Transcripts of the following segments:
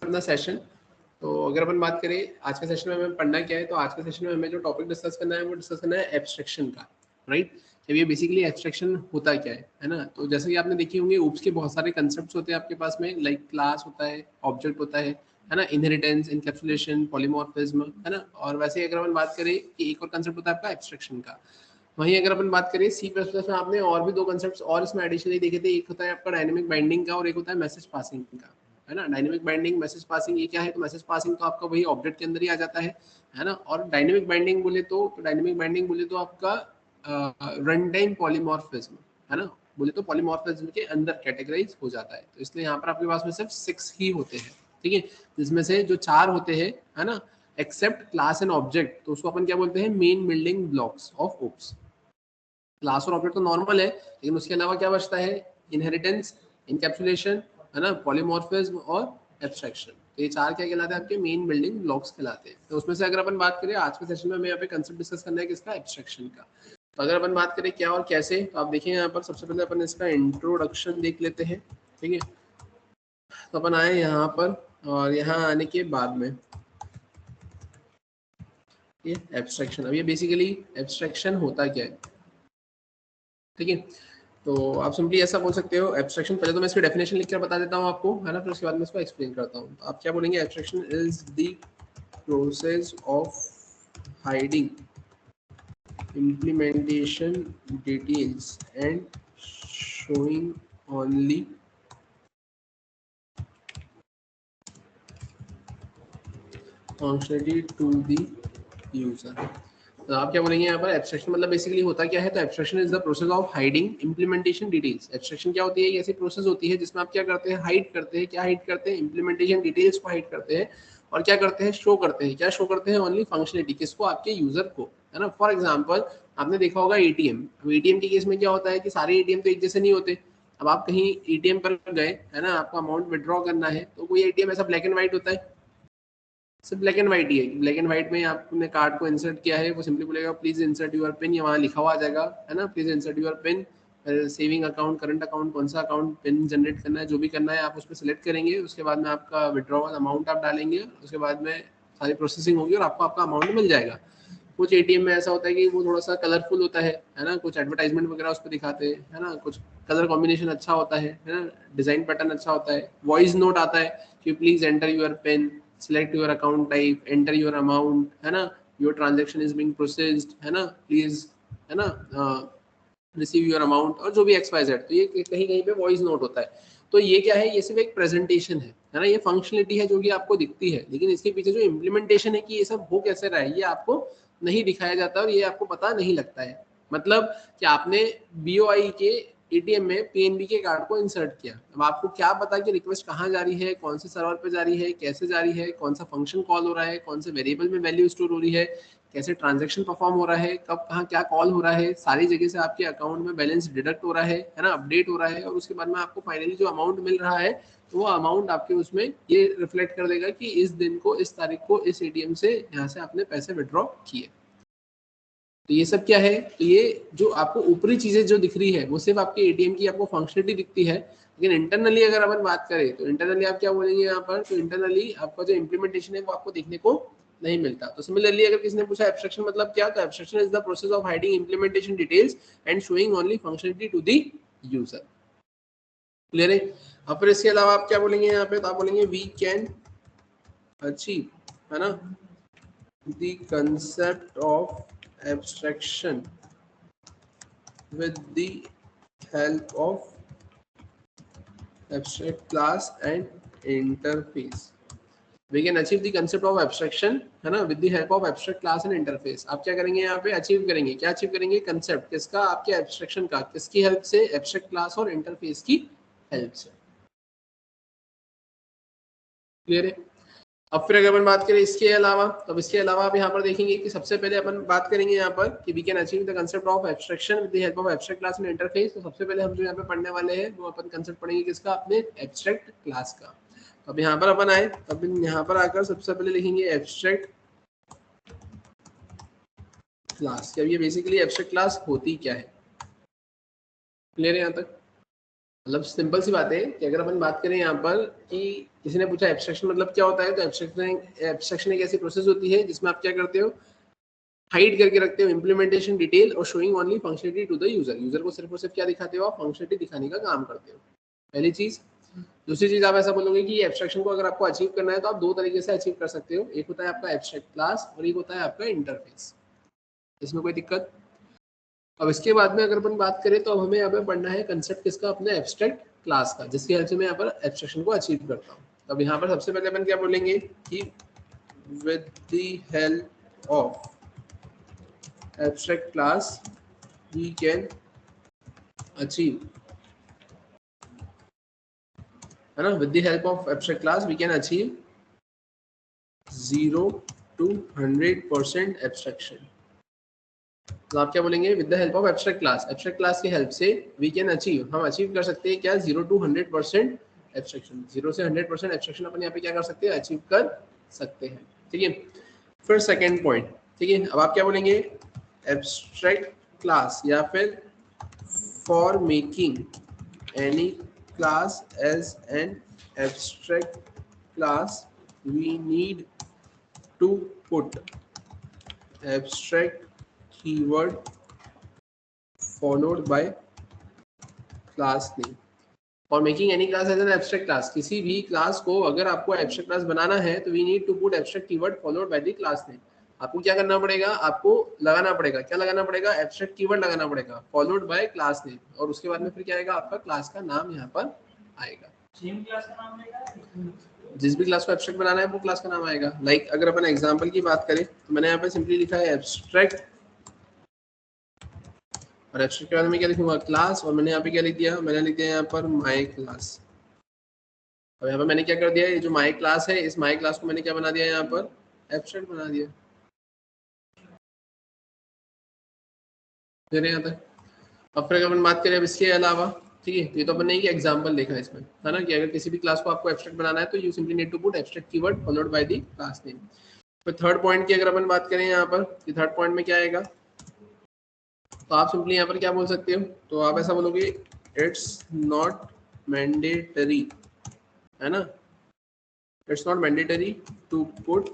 अपना सेशन। तो अगर अपन बात करें आज के सेशन में हमें पढ़ना क्या है, तो आज के सेशन में हमें जो टॉपिक डिस्कस करना है वो डिस्कस करना है एब्स्ट्रैक्शन का, राइट। जब ये बेसिकली एब्स्ट्रैक्शन होता क्या है ना। तो जैसे कि आपने देखे होंगे ऊप्स के बहुत सारे कंसेप्ट्स होते हैं आपके पास में, लाइक क्लास होता है, ऑब्जेक्ट होता है ना, इनहेरिटेंस, इनकैप्सुलेशन, पॉलीमॉर्फिज्म, है ना। और वैसे अगर अपन बात करें कि एक और कंसेप्ट होता है आपका एब्स्ट्रैक्शन का। वहीं अगर अपन बात करें सी प्लस प्लस में आपने और भी दो कंसेप्ट्स और इसमें एडिशनली देखे थे, एक होता है आपका डायनेमिक बाइंडिंग का और एक होता है मैसेज पासिंग का, है ना। डायनेमिक बाइंडिंग, मैसेज पासिंग, ये क्या है, तो मैसेज पासिंग तो आपका वही ऑब्जेक्ट के अंदर ही आ जाता है ना। और डायनेमिक बाइंडिंग बोले तो आपका रन टाइम पॉलीमॉर्फिज्म, है ना, बोले तो पॉलीमॉर्फिज्म के अंदर कैटेगराइज हो जाता है। तो इसलिए यहाँ पर आपके पास में सिर्फ 6 ही होते हैं, ठीक है, जिसमें से जो 4 होते हैं, है ना, एक्सेप्ट क्लास एंड ऑब्जेक्ट, तो उसको अपन क्या बोलते हैं, main building blocks of OOPs. Class और ऑब्जेक्ट तो नॉर्मल है, लेकिन उसके अलावा क्या बचता है, इनहेरिटेंस, इनकैप्सुलेशन, है ना, पॉलीमॉर्फिज्म और एब्स्ट्रैक्शन। तो ये 4 क्या कहलाते हैं, आपके मेन बिल्डिंग ब्लॉक्स कहलाते हैं। तो उसमें से अगर अपन बात करें आज के सेशन में हमें यहाँ पे कंसेप्ट डिस्कस करना है किसका, एब्स्ट्रैक्शन का। तो अगर अपन बात करें क्या और कैसे, तो आप देखिए यहाँ पर सबसे पहले अपन इसका इंट्रोडक्शन देख लेते हैं, ठीक है। तो अपन आए यहाँ पर और यहाँ आने के बाद में ये एब्स्ट्रैक्शन, अब ये बेसिकली एब्स्ट्रैक्शन होता क्या है, ठीक है। तो आप सिंपली ऐसा बोल सकते हो एब्स्ट्रैक्शन, पहले तो मैं इसकी डेफिनेशन लिख कर बता देता हूँ आपको, है ना, फिर उसके बाद मैं इसको एक्सप्लेन करता हूँ। तो आप क्या बोलेंगे, abstraction is the process of hiding implementation details and showing only functionality to the user। तो आप क्या बोलेंगे यहाँ पर, एब्स्ट्रैक्शन मतलब बेसिकली होता क्या है, तो abstraction is the process of hiding implementation details. Abstraction क्या होती है, ये ऐसी प्रोसेस होती है जिसमें आप क्या करते हैं, हाइड करते हैं, क्या हाइड करते हैं, इम्प्लीमेंटेशन डिटेल्स को हाइड करते हैं, और क्या करते हैं, शो करते हैं, क्या शो करते हैं, ओनली फंक्शनलिटी, किसको, आपके यूजर को, है ना। फॉर एग्जाम्पल आपने देखा होगा एटीएम, अब एटीएम के केस में क्या होता है कि सारे एटीएम तो एक जैसे नहीं होते। अब आप कहीं एटीएम पर गए, है ना, आपको अमाउंट विड्रॉ करना है, तो कोई एटीएम ऐसा ब्लैक एंड व्हाइट होता है, सिर्फ ब्लैक एंड व्हाइट ही है। ब्लैक एंड व्हाइट में आपने कार्ड को इंसर्ट किया है, वो सिंपली बोलेगा प्लीज इंसर्ट यूर पिन, या वहाँ लिखा हुआ आ जाएगा, है ना, please insert your pin, saving account, current account, कौन सा अकाउंट पिन जनरेट करना है, जो भी करना है आप उसमें सेलेक्ट करेंगे। उसके बाद में आपका विड्रॉवल अमाउंट आप डालेंगे, उसके बाद में सारी प्रोसेसिंग होगी और आपको आपका अमाउंट मिल जाएगा। कुछ एटीएम में ऐसा होता है कि वो थोड़ा सा कलरफुल होता है ना, कुछ एडवर्टाइजमेंट वगैरह उस पर दिखाते हैं, है ना, कुछ कलर कॉम्बिनेशन अच्छा होता है ना, डिजाइन पैटर्न अच्छा होता है, वॉइस नोट आता है कि please enter your pin, select your account type, enter your amount, है ना, your transaction is being processed, है ना, please, है ना, रिसीव योर अमाउंट, और जो भी एक्स वाई जेड, तो ये कहीं कहीं पे वॉइस नोट होता है। तो ये क्या है, ये सिर्फ एक प्रेजेंटेशन है ना, ये फंक्शनलिटी है जो कि आपको दिखती है, लेकिन इसके पीछे जो इम्प्लीमेंटेशन है कि ये सब हो कैसे रहा है, ये आपको नहीं दिखाया जाता और ये आपको पता नहीं लगता है। मतलब कि आपने बीओआई के एटीएम में पीएनबी के कार्ड को इंसर्ट किया, अब आपको क्या पता कि रिक्वेस्ट कहाँ जा रही है, कौन से सर्वर पे जा रही है, कैसे जा रही है, कौन सा फंक्शन कॉल हो रहा है, कौन से वेरिएबल में वैल्यू स्टोर हो रही है, कैसे ट्रांजैक्शन परफॉर्म हो रहा है, कब कहाँ क्या कॉल हो रहा है, सारी जगह से आपके अकाउंट में बैलेंस डिडक्ट हो रहा है ना, अपडेट हो रहा है, और उसके बाद में आपको फाइनली जो अमाउंट मिल रहा है, तो वो अमाउंट आपके उसमें ये रिफ्लेक्ट कर देगा कि इस दिन को, इस तारीख को, इस एटीएम से यहाँ से आपने पैसे विड्रॉ किए। तो ये सब क्या है, तो ये जो आपको ऊपरी चीजें जो दिख रही है वो सिर्फ आपके एटीएम की आपको फंक्शनलिटी दिखती है, लेकिन इंटरनली अगर अपन बात करें तो इंटरनली आप क्या बोलेंगे यहाँ पर, तो इंटरनली आपका जो इम्प्लीमेंटेशन है वो आपको देखने को नहीं मिलता। तो सिमिलरली अगर किसी ने पूछा एब्स्ट्रैक्शन मतलब क्या, तो abstraction is the process of hiding implementation details and showing only functionality to the user. Clear है। अब फिर इसके अलावा आप क्या बोलेंगे यहाँ पे, तो आप बोलेंगे वी कैन अचीव, है ना, the concept of abstraction with the help of abstract class and interface। We can achieve the concept of abstraction, है ना, with the help of abstract class and interface। आप क्या करेंगे यहाँ पे, अचीव करेंगे, क्या अचीव करेंगे, कंसेप्ट किसका, आपके एब्स्ट्रैक्शन का, किसकी हेल्प से, एब्स्ट्रैक्ट क्लास और इंटरफेस की हेल्प से। क्लियर है। अब फिर अगर अपन बात करें इसके अलावा, तो इसके अलावा आप यहाँ पर देखेंगे कि सबसे पहले अपन बात करेंगे यहाँ पर कि we can achieve the concept of abstraction with the help of abstract class and interface. तो सबसे पहले हम जो यहाँ पे पढ़ने वाले हैं वो अपन कंसेप्ट पढ़ेंगे किसका, अपने एब्स्ट्रैक्ट क्लास का। तो अब यहाँ पर अपन आए, तब यहाँ पर आकर सबसे पहले लिखेंगे एब्स्ट्रैक्ट क्लास। अब ये बेसिकली एब्स्ट्रैक्ट क्लास होती क्या है, क्लियर है यहाँ तक। मतलब सिंपल सी बात है कि अगर अपन बात करें यहाँ पर कि किसी ने पूछा एब्स्ट्रैक्शन मतलब क्या होता है, तो एब्स्ट्रैक्शन एक ऐसी प्रोसेस होती है जिसमें आप क्या करते हो, हाइड करके रखते हो इम्प्लीमेंटेशन डिटेल और showing only functionality to the user. User को सिर्फ और सिर्फ क्या दिखाते हो, आप फंक्शनलिटी दिखाने का काम करते हो, पहली चीज। दूसरी चीज आप ऐसा बोलोगे कि एब्स्ट्रैक्शन को अगर आपको अचीव करना है तो आप दो तरीके से अचीव कर सकते हो, एक होता है आपका एब्स्ट्रैक्ट क्लास और एक होता है आपका इंटरफेस। इसमें कोई दिक्कत? अब इसके बाद में अगर अपन बात करें तो अब हमें यहाँ पे पढ़ना है कंसेप्ट किसका, अपने एब्स्ट्रैक्ट क्लास का, जिसकी हेल्प से मैं यहाँ पर एब्स्ट्रैक्शन को अचीव करता हूँ। तो अब यहाँ पर सबसे पहले अपन क्या बोलेंगे कि with the help of abstract class we can achieve, है ना, with the help of abstract class we can achieve 0 to 100% abstraction. तो आप क्या बोलेंगे, with the help of abstract class की हेल्प से वी कैन अचीव, हम अचीव कर सकते हैं क्या, 0 to 100% एब्स्ट्रैक्शन। 0 से 100% एब्स्ट्रैक्शन अपन यहाँ पे क्या कर सकते हैं, अचीव कर सकते हैं। ठीक है, फिर सेकेंड पॉइंट, ठीक है, अब आप क्या बोलेंगे, एब्स्ट्रैक्ट क्लास या फिर for making any class as an abstract class we need to put abstract keyword followed by class name। और making any class as an abstract class, किसी भी क्लास को अगर आपको एब्स्ट्रैक्ट क्लास बनाना है तो we need to put abstract keyword followed by the class name. आपको क्या करना पड़ेगा, आपको लगाना पड़ेगा, क्या लगाना पड़ेगा, एब्स्ट्रैक्ट कीवर्ड लगाना पड़ेगा फॉलोड बाय क्लास नेम, और उसके बाद में फिर क्या आएगा, आपका क्लास का नाम यहाँ पर आएगा। सेम क्लास का नाम आएगा, जिस भी क्लास को एब्स्ट्रैक्ट बनाना है वो क्लास का नाम आएगा। लाइक अगर अपन एग्जांपल की बात करें तो मैंने यहाँ पे सिंपली लिखा है एब्स्ट्रैक्ट, और एब्स्ट्रैक्ट के बाद में क्या लिखूंगा, क्लास, और मैंने यहाँ पे क्या लिख दिया, मैंने लिख दिया यहाँ पर माय क्लास। अब यहाँ पर मैंने क्या कर दिया, ये जो माय क्लास है, इस माय क्लास को मैंने क्या बना दिया, यहाँ पर एब्स्ट्रैक्ट बना दिया। यहाँ तक। अब फिर अपन बात करें अब इसके अलावा, ठीक है, तो ये तो अपन ने एग्जांपल देखा इसमें, है ना, कि अगर किसी भी क्लास को आपको एब्स्ट्रैक्ट बनाना है तो you simply need to put abstract keyword followed by the class name. फिर थर्ड पॉइंट की अगर अपन बात करें यहाँ पर, कि थर्ड पॉइंट में क्या आएगा, तो आप सिंपली यहाँ पर क्या बोल सकते हो, तो आप ऐसा बोलोगे, इट्स नॉट मैंडेटरी, है ना, it's not mandatory to put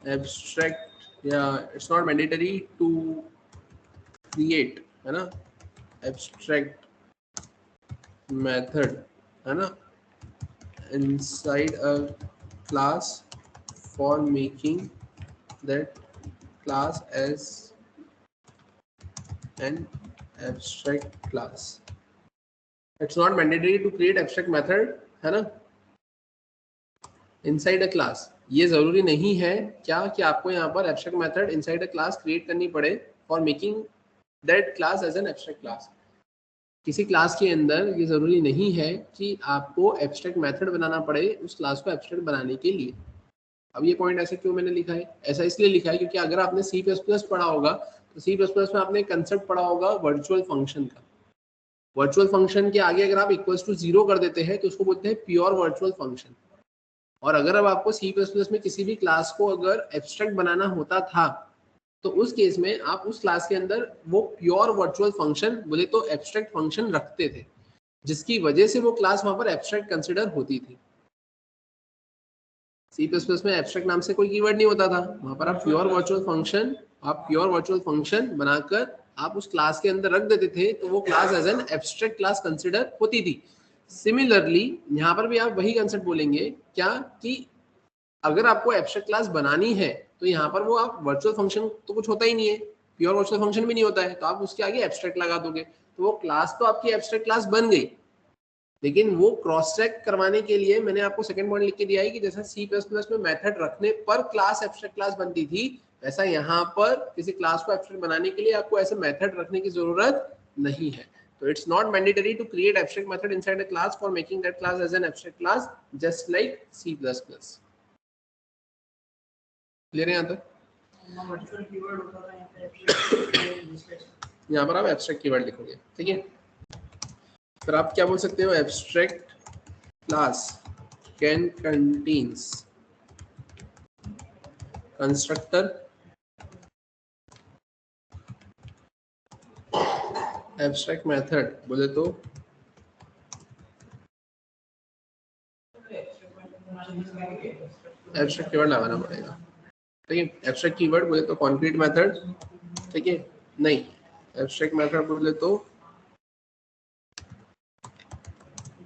abstract, या it's not mandatory to create, है ना, एब्स्ट्रैक्ट मेथड, है ना, inside a class for making that class as an abstract class। It's not mandatory to create abstract method, है ना, inside a class। ये जरूरी नहीं है क्या कि आपको यहाँ पर abstract method inside a class create करनी पड़े for making that class as an abstract class। किसी क्लास के अंदर ये जरूरी नहीं है कि आपको एब्स्ट्रैक्ट मेथड बनाना पड़े उस क्लास को एब्स्ट्रैक्ट बनाने के लिए। अब ये पॉइंट ऐसे क्यों मैंने लिखा है, ऐसा इसलिए लिखा है क्योंकि अगर आपने C++ पढ़ा होगा तो C++ में आपने कंसेप्ट पढ़ा होगा वर्चुअल फंक्शन का। वर्चुअल फंक्शन के आगे अगर आप इक्वल्स टू 0 कर देते हैं तो उसको बोलते हैं प्योर वर्चुअल फंक्शन। और अगर अब आपको C++ में किसी भी क्लास को अगर एब्स्ट्रैक्ट बनाना होता था तो उस केस में आप उस क्लास के अंदर वो प्योर वर्चुअल फंक्शन, बोले तो एब्स्ट्रैक्ट फंक्शन रखते थे, जिसकी वजह से वो क्लास वहां पर एब्स्ट्रैक्ट कंसिडर होती थी। C++ में एब्स्ट्रैक्ट नाम से कोई कीवर्ड नहीं होता था, वहां पर आप प्योर वर्चुअल फंक्शन बनाकर आप उस क्लास के अंदर रख देते थे तो वो class as an abstract class consider होती थी। सिमिलरली यहाँ पर भी आप वही कंसेप्ट बोलेंगे क्या, कि अगर आपको एब्स्ट्रैक्ट क्लास बनानी है तो यहाँ पर वो आप वर्चुअल फंक्शन तो कुछ होता ही नहीं है, प्योर वर्चुअल फंक्शन भी नहीं होता है, तो आप उसके आगे एब्स्ट्रैक्ट लगा दोगे तो वो क्लास तो आपकी एब्स्ट्रैक्ट क्लास बन गई। लेकिन वो क्रॉस चेक करवाने के लिए मैंने आपको सेकंड पॉइंट लिख के दिया है कि जैसा C++ में मेथड रखने पर क्लास एब्स्ट्रैक्ट क्लास बनती थी, वैसा यहाँ पर किसी क्लास को एब्स्ट्रैक्ट बनाने के लिए आपको ऐसे मेथड रखने की जरूरत नहीं है। तो it's not mandatory to create abstract method inside a class for making that class as an abstract class just like C++। Clear है यहाँ तक? यहाँ पर आप एब्स्ट्रैक्ट कीवर्ड लिखोगे, ठीक है। फिर आप क्या बोल सकते हो, abstract class can contains constructor, abstract method बोले तो एब्स्ट्रैक्ट कीवर्ड लगाना पड़ेगा, ठीक है। एब्स्ट्रैक्ट कीवर्ड बोले तो कॉन्क्रीट मेथड, ठीक है, नहीं एब्स्ट्रैक्ट मेथड बोले तो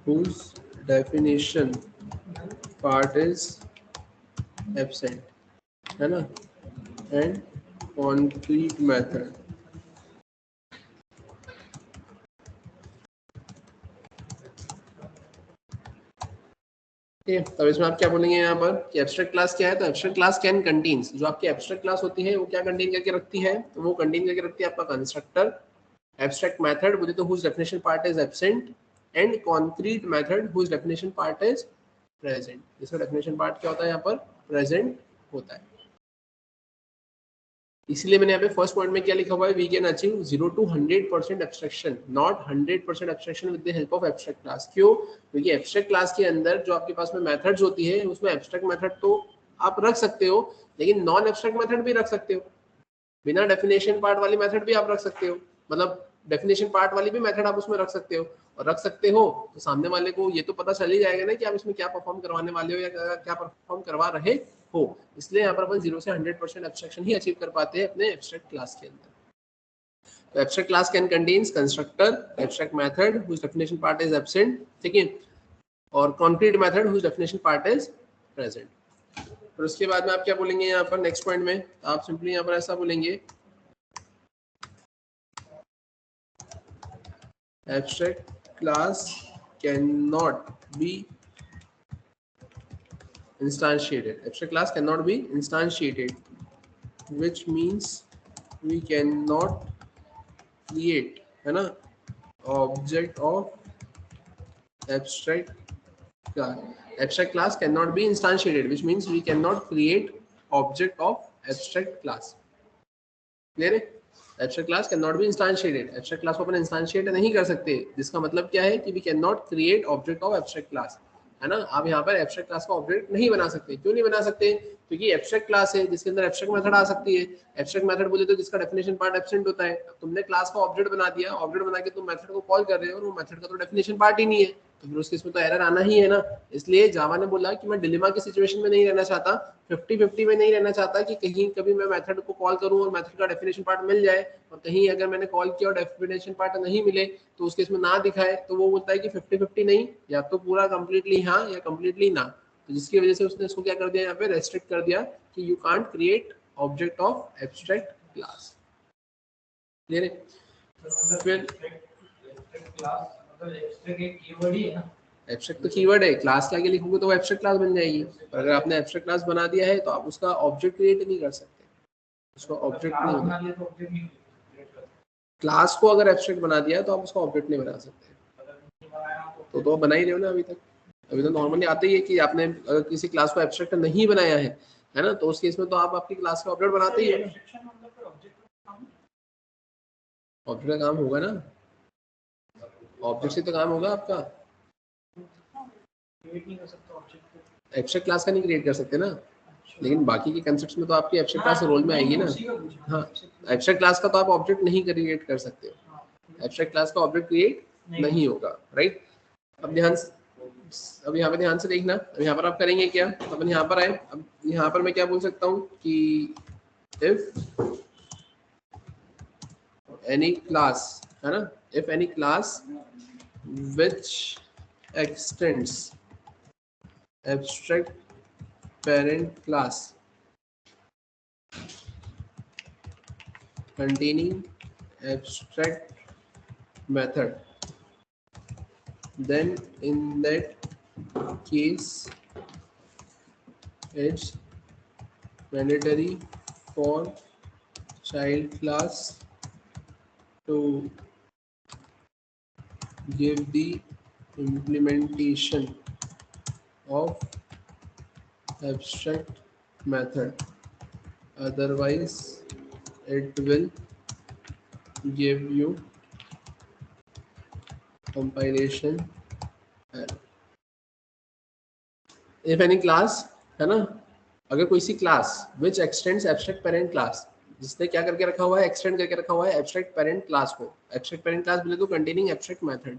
whose definition part is absent, है ना, एंड concrete method, ठीक है। तब इसमें आप क्या बोलेंगे यहाँ पर कि एब्स्ट्रैक्ट क्लास क्या है, तो एब्स्ट्रैक्ट क्लास कैन कंटेन्स, जो आपकी एब्स्ट्रैक्ट क्लास होती है वो क्या कंटेन करके रखती है, तो वो कंटेन करके रखती है आपका कंस्ट्रक्टर, एब्स्ट्रैक्ट मेथड बोले तो whose definition part is absent, and concrete method whose definition part is present, इसका डेफिनेशन पार्ट क्या होता है यहाँ पर, प्रेजेंट होता है। इसलिए मैंने यहाँ पे फर्स्ट पॉइंट में क्या लिखा हुआ है, we can achieve 0 to 100% abstraction, not 100% abstraction with the help of abstract class. क्यों, क्योंकि एब्स्ट्रैक्ट क्लास के अंदर जो आपके पास में मेथड्स होती है उसमें एब्स्ट्रैक्ट मेथड तो आप रख सकते हो, लेकिन नॉन एब्स्ट्रैक्ट मेथड भी रख सकते हो, बिना डेफिनेशन पार्ट वाली मेथड भी आप रख सकते हो, मतलब डेफिनेशन पार्ट वाली भी मेथड आप उसमें रख सकते हो, और रख सकते हो तो सामने वाले को ये तो पता चल ही जाएगा ना कि आप इसमें क्या परफॉर्म करवाने वाले हो या क्या परफॉर्म करवा रहे हो। इसलिए यहाँ पर अपन 0 से 100% एब्स्ट्रैक्शन ही अचीव कर पाते हैं अपने एब्स्ट्रैक्ट क्लास के अंदर। तो abstract class can contains constructor, abstract method whose definition part is absent, ठीक है, और concrete method whose definition part is present। और उसके बाद में आप क्या बोलेंगे यहाँ पर नेक्स्ट पॉइंट में, आप सिंपली यहाँ पर ऐसा बोलेंगे, abstract class cannot be instantiated, abstract class cannot be instantiated, which means we cannot create, है ना, object of abstract class, abstract class cannot be instantiated, which means we cannot create object of abstract class, clear है। Abstract class can not be instantiated, abstract class को अपन इंस्टांशिएट नहीं कर सकते, जिसका मतलब क्या है कि we can not create object of abstract class, है ना। आप यहाँ पर एब्स्ट्रैक्ट क्लास का ऑब्जेक्ट नहीं बना सकते, क्यों नहीं बना सकते, क्योंकि एब्स्ट्रैक्ट क्लास है जिसके अंदर एब्स्ट्रैक्ट मेथड आ सकती है। एब्स्ट्रैक्ट मेथड बोले तो जिसका डेफिनेशन पार्ट एब्सेंट होता है, तुमने क्लास का ऑब्जेक्ट बना दिया, ऑब्जेक्ट बना के तुम मेथड को कॉल कर रहे हो और वो मेथड का तो डेफिनेशन पार्ट ही नहीं है, तो फिर उस केस में तो एरर आना ही है ना। इसलिए जावा ने बोला कि मैं डिलेमा की सिचुएशन में नहीं रहना चाहता, 50-50 में नहीं रहना चाहता कि कहीं कभी मैं मेथड को कॉल करूं और मेथड का डेफिनेशन पार्ट मिल जाए, और कहीं अगर मैंने कॉल किया और डेफिनेशन पार्ट नहीं मिले तो उस केस में ना दिखाए, तो वो बोलता है कि 50-50 नहीं, या तो पूरा कंप्लीटली हाँ या कंप्लीटली ना। तो जिसकी वजह से उसने इसको क्या कर दिया, यहाँ पे रेस्ट्रिक्ट कर दिया कि you can't create object of abstract class, clear है। फिर एब्स्ट्रैक्ट तो कीवर्ड है, क्लास के आगे लिखोगे तो वो एब्स्ट्रैक्ट क्लास बन जाएगी, और अगर आपने एब्स्ट्रैक्ट क्लास बना दिया है तो आप उसका ऑब्जेक्ट क्रिएट नहीं कर सकते, उसका ऑब्जेक्ट नहीं बना दिया, क्लास को अगर एब्स्ट्रैक्ट बना दिया तो आप उसका ऑब्जेक्ट नहीं बना सकते। तो बना ही रहे हो ना अभी तक, अभी तो नॉर्मली आते ही है कि आपने अगर किसी क्लास को एब्स्ट्रैक्ट नहीं बनाया है ना, तो उस केस में तो आप आपकी क्लास का ऑब्जेक्ट बनाते ही है ना, ऑब्जेक्ट का काम होगा ना, ऑब्जेक्ट से तो काम होगा आपका, एब्स्ट्रैक्ट क्लास का नहीं क्रिएट कर सकते ना, लेकिन बाकी के कंसेप्ट्स में तो आपकी एब्स्ट्रैक्ट क्लास रोल में आएगी ना। हाँ, एब्स्ट्रैक्ट क्लास का तो आप ऑब्जेक्ट नहीं क्रिएट कर सकते हो, एब्स्ट्रैक्ट क्लास का ऑब्जेक्ट क्रिएट नहीं होगा, राइट। अब यहाँ पे ध्यान से देखना, अब यहाँ पर आप करेंगे क्या, अपन यहाँ पर आए, अब यहाँ पर मैं क्या बोल सकता हूँ कि इफ एनी क्लास, है ना, if any class which extends abstract parent class containing abstract method, then in that case it's mandatory for child class to give the implementation of abstract method, otherwise it will give you compilation error। if any class, है ना, अगर कोई सी class which extends abstract parent class, जिसने क्या करके रखा हुआ है, एक्सटेंड करके रखा हुआ है एब्स्ट्रैक्ट पेरेंट क्लास को, एब्स्ट्रैक्ट पेरेंट क्लास बोले तो containing abstract method,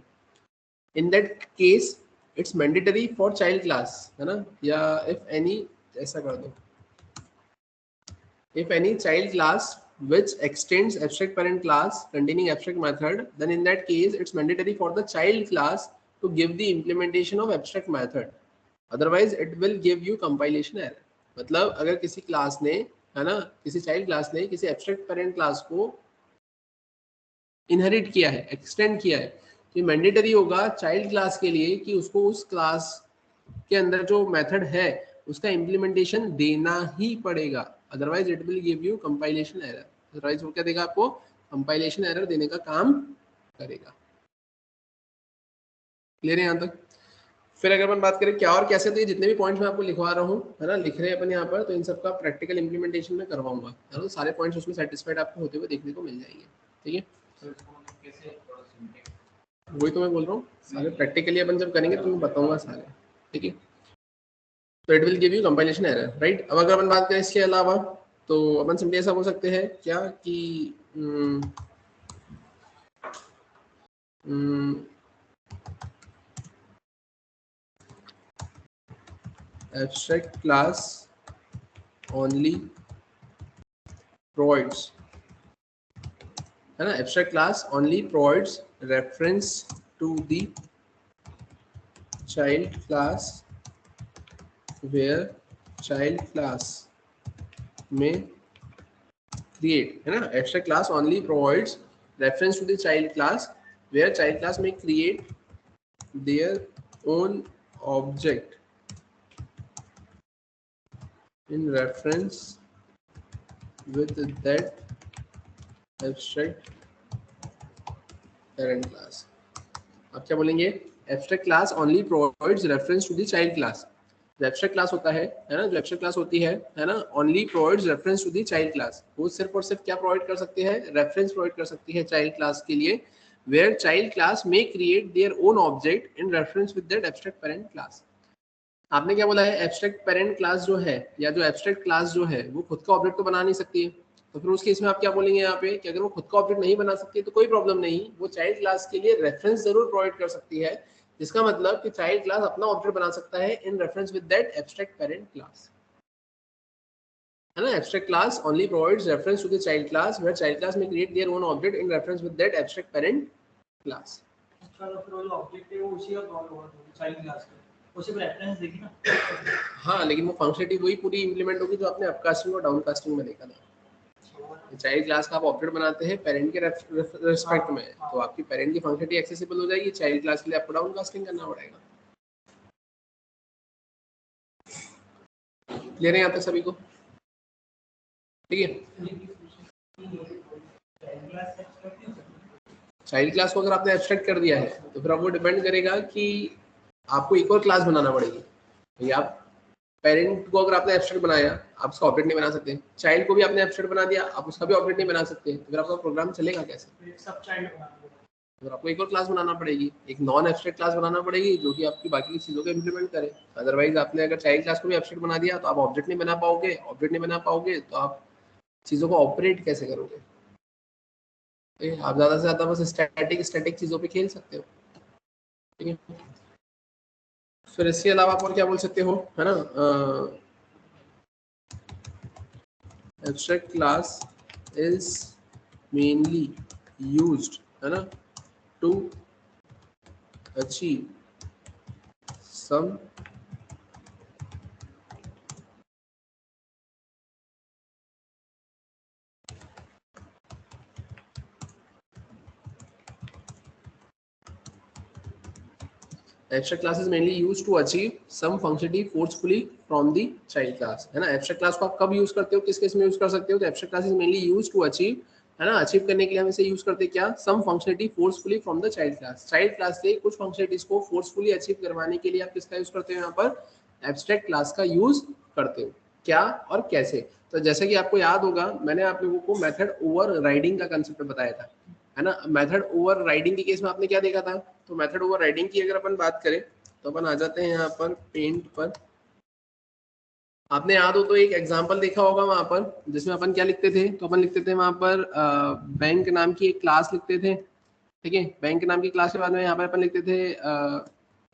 in that case it's mandatory for child class, है ना, या इफ एनी, ऐसा कर दो, if any child class which extends abstract parent class containing abstract method, then in that case it's mandatory for the child class to give the implementation of abstract method, otherwise it will give you compilation error. मतलब अगर किसी class ने, है ना, किसी child class ने किसी abstract parent class को इनहेरिट किया है, एक्सटेंड किया है, तो ये मैंडेटरी होगा चाइल्ड क्लास के लिए कि उसको उस क्लास के अंदर जो मेथड है उसका इम्प्लीमेंटेशन देना ही पड़ेगा, otherwise it will give you compilation error. Otherwise वो क्या देगा आपको, कंपाइलेशन एरर देने का काम करेगा। क्लियर है यहाँ तक? फिर अगर अपन बात करें क्या और कैसे, तो ये जितने भी पॉइंट्स मैं आपको लिखवा रहा हूँ, है ना, लिख रहे हैं अपन यहाँ पर, तो इन सब का प्रैक्टिकल इंप्लीमेंटेशन में करवाऊंगा, है ना, सारे पॉइंट्स उसमें सेटिस्फाइड आपको होते हुए देखने को मिल जाएंगे। ठीक है, वही तो मैं बोल रहा हूँ, सारे प्रैक्टिकली अपन जब करेंगे तो मैं बताऊंगा सारे। ठीक है, तो it will give you compilation error, right. अब अगर अपन बात करें इसके अलावा, तो अपन सिंपली ऐसा बोल सकते हैं क्या कि abstract class only provides, है ना, abstract class only provides reference to the child class where child class may create, है ना, abstract class only provides reference to the child class where child class may create their own object in reference with that abstract parent class। आप क्या बोलेंगे, abstract class only provides reference to the child class। जो abstract class होता है ना, जो abstract class होती है ना, only provides reference to the child class, वो सिर्फ और सिर्फ क्या प्रोवाइड कर सकती है, रेफरेंस प्रोवाइड कर सकती है child class के लिए, where child class may create their own object in reference with that abstract parent class। आपने क्या बोला है, एब्स्ट्रैक्ट पेरेंट क्लास जो है, या जो एब्स्ट्रैक्ट क्लास जो है, वो खुद का ऑब्जेक्ट तो बना नहीं सकती है, तो फिर उस केस में आप क्या बोलेंगे यहाँ पे कि अगर वो खुद का ऑब्जेक्ट नहीं बना सकती तो कोई प्रॉब्लम नहीं, वो चाइल्ड क्लास के लिए रेफरेंस जरूर प्रोवाइड कर सकती है, जिसका मतलब कि चाइल्ड क्लास अपना ऑब्जेक्ट बना सकता है in reference with that abstract parent class, है ना। Abstract class only provides reference to the child class where child class में create their own object in reference with that abstract parent class. अच्छा, तो फिर वो जो ऑब्जेक्ट है वो उसी का कॉल होगा चाइल्ड क्लास का, उसी पे रेफरेंस देगी ना। हाँ, लेकिन वो फंक्शनलिटी वही पूरी इंप्लीमेंट होगी जो आपने अपकास्टिंग और डाउनकास्टिंग में देखा था। चाइल्ड क्लास का आप ऑब्जेक्ट बनाते हैं पेरेंट के रेस्पेक्ट में, तो आपकी पेरेंट की फंक्शनलिटी एक्सेसिबल हो जाएगी, चाइल्ड क्लास के लिए आपको डाउनकास्टिंग करना पड़ेगा। क्लियर है यहाँ पे सभी को? ठीक है, चाइल्ड क्लास को अगर आपने एब्स्ट्रैक्ट कर दिया है तो फिर आपको डिपेंड करेगा कि आपको एक और क्लास बनाना पड़ेगी। तो आप पेरेंट को अगर आपने एब्स्ट्रैक्ट बनाया, आप उसका ऑब्जेक्ट नहीं बना सकते, चाइल्ड को भी आपने एब्स्ट्रैक्ट बना दिया, आप उसका भी ऑब्जेक्ट नहीं बना सकते, तो फिर आपका प्रोग्राम चलेगा कैसे? सब चाइल्ड बनाना, तो आपको एक और क्लास बनाना पड़ेगी, एक नॉन एब्स्ट्रैक्ट क्लास बनाना पड़ेगी जो कि आपकी बाकी की चीज़ों को इम्प्लीमेंट करे। अदरवाइज आपने अगर चाइल्ड क्लास को भी एब्स्ट्रैक्ट बना दिया तो आप ऑब्जेक्ट नहीं बना पाओगे, ऑब्जेक्ट नहीं बना पाओगे तो आप चीज़ों को ऑपरेट कैसे करोगे? आप ज़्यादा से ज़्यादा बस स्टैटिक चीज़ों पे खेल सकते हो। ठीक है, फिर इसके अलावा आप और क्या बोल सकते हो, है ना, abstract class is mainly used, है ना, to achieve some abstract class is mainly used to achieve some functionality forcefully from the child class, है ना। abstract class को आप कब यूज करते हो, किस केस में यूज कर सकते हो, तो abstract class is mainly used to achieve, है ना, अचीव करने के लिए हम इसे यूज करते हैं क्या, some functionality forcefully from the child class, child class से कुछ फंक्शनलिटीज को फोर्सफुली अचीव करवाने के लिए आप किसका यूज करते हो, यहाँ पर एब्स्ट्रैक्ट क्लास का यूज करते हो। क्या और कैसे, तो जैसे कि आपको याद होगा मैंने आप लोगों को मेथड ओवर राइडिंग का कंसेप्ट बताया था, है ना। मेथड ओवर राइडिंग के केस में आपने क्या देखा था, तो मेथड ओवर राइडिंग की अगर अपन बात करें तो अपन आ जाते हैं यहाँ पर पेंट पर। आपने याद हो तो एक एग्जांपल देखा होगा वहां पर जिसमें अपन क्या लिखते थे, तो अपन लिखते थे वहां पर बैंक नाम की एक क्लास लिखते थे। ठीक है, बैंक नाम की क्लास के बाद में यहाँ पर अपन लिखते थे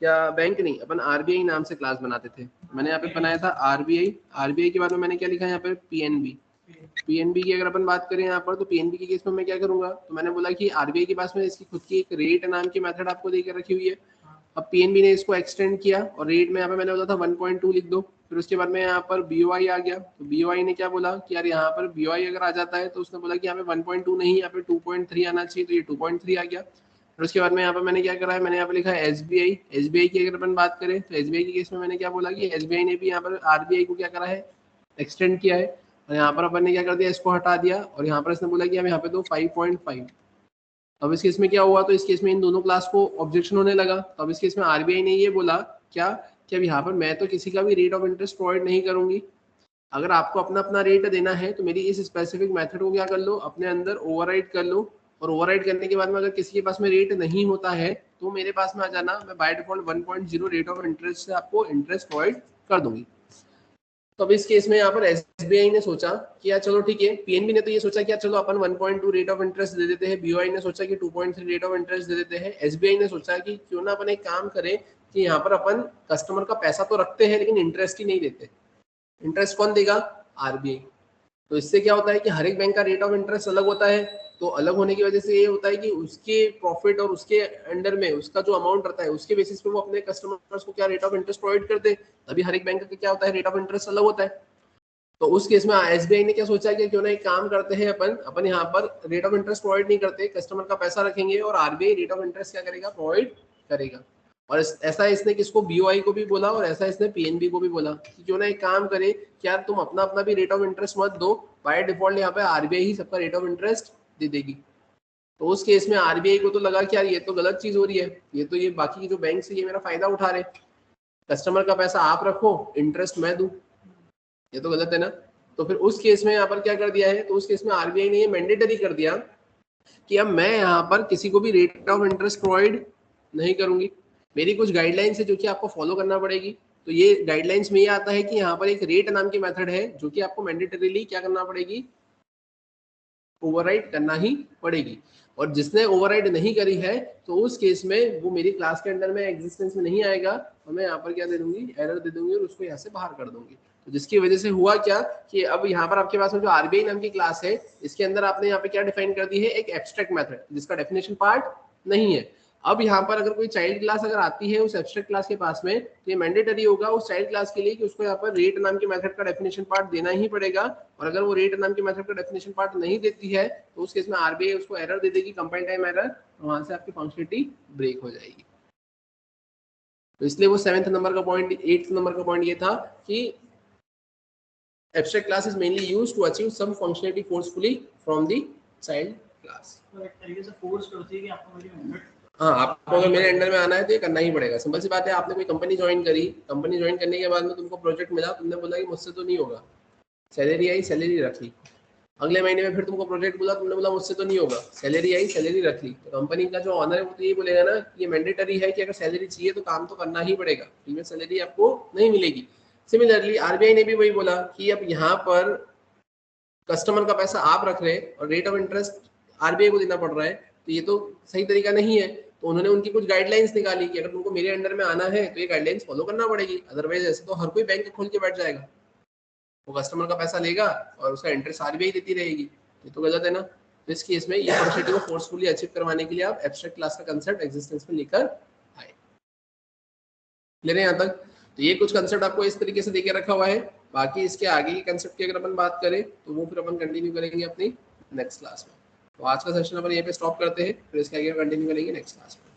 क्या बैंक नहीं, अपन आरबीआई नाम से क्लास बनाते थे। मैंने यहाँ पे बनाया था आरबीआई, आरबीआई के बाद में मैंने क्या लिखा है यहाँ पे पीएनबी। पीएनबी की अगर अपन बात करें यहाँ पर, तो पीएनबी के केस में मैं क्या करूंगा, तो मैंने बोला कि आरबीआई के पास में इसकी खुद की एक रेट नाम की मेथड आपको देकर रखी हुई है। अब पीएनबी ने इसको एक्सटेंड किया और रेट में यहाँ पे मैंने बोला था 1.2 लिख दो। फिर उसके बाद में यहाँ पर बीओआई आ गया, तो बीओआई ने क्या बोला कि यार यहाँ पर बीओआई अगर आ जाता है तो उसने बोला कि यहाँ पे 1.2 नहीं, यहाँ पे 2.3 आना चाहिए, तो ये 2.3 आ गया। फिर उसके बाद में यहाँ पर मैंने क्या करा है, मैंने यहाँ पे लिखा है एसबीआई। एसबीआई की अगर अपन बात करें तो एसबीआई के केस में मैंने क्या बोला कि एसबीआई ने भी यहाँ पर आरबीआई को क्या करा है, एक्सटेंड किया है। और यहाँ पर अपन ने क्या कर दिया, इसको हटा दिया और यहाँ पर इसने बोला कि हम यहाँ पे दो 5.5। अब इस केस में क्या हुआ, तो इस केस में इन दोनों क्लास को ऑब्जेक्शन होने लगा। तो अब इस केस में आरबीआई ने ये बोला क्या कि अब यहाँ पर मैं तो किसी का भी रेट ऑफ इंटरेस्ट प्रोवाइड नहीं करूंगी, अगर आपको अपना अपना रेट देना है तो मेरी इस स्पेसिफिक मेथड को क्या कर लो, अपने अंदर ओवरराइड कर लो। और ओवरराइड करने के बाद में अगर किसी के पास में रेट नहीं होता है तो मेरे पास में आ जाना, मैं by default 1.0 rate of interest से आपको इंटरेस्ट प्रोवाइड कर दूंगी। तो अब इस केस में यहाँ पर एसबीआई ने सोचा कि यार चलो ठीक है, पीएनबी ने तो ये सोचा कि यार चलो अपन 1.2 रेट ऑफ इंटरेस्ट दे देते हैं, बीओआई ने सोचा कि 2.3 रेट ऑफ इंटरेस्ट दे देते हैं, एसबीआई ने सोचा कि क्यों ना अपन एक काम करें कि यहाँ पर अपन कस्टमर का पैसा तो रखते हैं लेकिन इंटरेस्ट ही नहीं देते। इंटरेस्ट कौन देगा, आरबीआई। तो इससे क्या होता है कि हर एक बैंक का रेट ऑफ इंटरेस्ट अलग होता है, तो अलग होने की वजह से ये होता है कि उसके प्रॉफिट और उसके अंडर में उसका जो अमाउंट रहता है उसके बेसिस पे वो अपने कस्टमर्स को क्या रेट ऑफ इंटरेस्ट प्रोवाइड करते हैं। तभी हर एक बैंक का क्या होता है, रेट ऑफ इंटरेस्ट अलग होता है। तो उस केस में एसबीआई ने क्या सोचा कि क्यों ना एक काम करते हैं, अपन यहाँ पर रेट ऑफ इंटरेस्ट प्रोवाइड नहीं करते, कस्टमर का पैसा रखेंगे और आरबीआई रेट ऑफ इंटरेस्ट क्या करेगा, प्रोवाइड करेगा। और ऐसा इसने किसको, बीओआई को भी बोला और ऐसा इसने पीएनबी को भी बोला कि क्यों ना एक काम करे कि यार तुम अपना अपना भी रेट ऑफ इंटरेस्ट मत दो, बाय डिफॉल्ट यहाँ पे आरबीआई ही सबका रेट ऑफ इंटरेस्ट दे देगी। तो उस केस में आरबीआई को तो लगा कि यार ये तो गलत चीज हो रही है, ये तो ये बाकी की जो बैंक से ये मेरा फायदा उठा रहे, कस्टमर का पैसा आप रखो, इंटरेस्ट मैं दूं, ये तो गलत है ना। तो फिर उस केस में यहाँ पर क्या कर दिया है, तो उस केस में आरबीआई ने ये मैंडेटरी कर दिया कि अब मैं यहाँ पर किसी को भी रेट ऑफ इंटरेस्ट प्रोवाइड नहीं करूंगी, मेरी कुछ गाइडलाइंस है जो कि आपको फॉलो करना पड़ेगी। तो ये गाइडलाइंस में ये आता है कि यहाँ पर एक रेट नाम की मेथड है जो कि आपको मैंडेटरीली क्या करना पड़ेगी, ओवरराइड करना ही पड़ेगी। और जिसने ओवरराइड नहीं करी है तो उस केस में वो मेरी क्लास के अंदर में एग्जिस्टेंस में नहीं आएगा, तो मैं यहाँ पर क्या दे दूंगी, एरर दे दूंगी और उसको यहाँ से बाहर कर दूंगी। तो जिसकी वजह से हुआ क्या कि अब यहाँ पर आपके पास में जो आरबीआई नाम की क्लास है, इसके अंदर आपने यहाँ पे क्या डिफाइन कर दी है, एक एब्स्ट्रैक्ट मेथड जिसका डेफिनेशन पार्ट नहीं है। अब यहाँ पर अगर कोई चाइल्ड क्लास अगर आती है उस एब्स्ट्रैक्ट क्लास के पास में, तो ये मैंडेटरी होगा उस चाइल्ड क्लास के लिए कि उसको यहाँ पर रेट नाम के मेथड का डेफिनेशन पार्ट देना ही पड़ेगा। और अगर वो रेट नाम के मेथड का डेफिनेशन पार्ट नहीं देती है तो उस केस में आरबीआई उसको एरर दे देगी, कंपाइल टाइम एरर, वहां से आपकी फंक्शनलिटी ब्रेक हो जाएगी। तो इसलिए वो 7th नंबर का पॉइंट, 8th नंबर का पॉइंट ये था कि abstract class is mainly used to achieve some functionality forcefully from the child class। तो एक तरीके से फोर्स करती है कि आपको मेरी मेथड, हाँ, आपको अगर मेरे अंडर में आना है तो ये करना ही पड़ेगा। सिंपल सी बात है, आपने कोई कंपनी ज्वाइन करी, कंपनी ज्वाइन करने के बाद में तुमको प्रोजेक्ट मिला, तुमने बोला कि मुझसे तो नहीं होगा, सैलरी आई, सैलरी रख ली। अगले महीने में फिर तुमको प्रोजेक्ट बोला, तुमने बोला मुझसे तो नहीं होगा, सैलरी आई, सैलरी रख ली। तो कंपनी का जो ऑनर है वो तो ये बोलेगा ना कि ये मैंडेटरी है कि अगर सैलरी चाहिए तो काम तो करना ही पड़ेगा, प्रीमियम सैलरी आपको नहीं मिलेगी। सिमिलरली आरबीआई ने भी वही बोला कि अब यहाँ पर कस्टमर का पैसा आप रख रहे हैं और रेट ऑफ इंटरेस्ट आरबीआई को देना पड़ रहा है, तो ये तो सही तरीका नहीं है। तो उन्होंने उनकी कुछ गाइडलाइंस निकाली कि अगर तुमको मेरे अंडर में आना है तो ये गाइडलाइंस फॉलो करना पड़ेगी, अदरवाइज ऐसे तो हर कोई बैंक खोल के बैठ जाएगा, वो कस्टमर का पैसा लेगा और उसका इंटरेस्ट आरबीआई देती रहेगी, ये तो गलत है ना। तो इस केस में ये फंक्शनलिटी को फोर्सफुली अचीव करवाने के लिए आप एब्स्ट्रैक्ट क्लास का कंसेप्ट एग्जिस्टेंस में लेकर आए। ले रहे हैं यहाँ तक। तो ये कुछ कंसेप्ट आपको इस तरीके से देके रखा हुआ है, बाकी इसके आगे की कंसेप्ट की अगर अपन बात करें तो वो फिर अपन कंटिन्यू करेंगे अपनी नेक्स्ट क्लास में। तो आज का सेशन अपन यहीं पे स्टॉप करते हैं, फिर इसके आगे कंटिन्यू करेंगे नेक्स्ट क्लास में।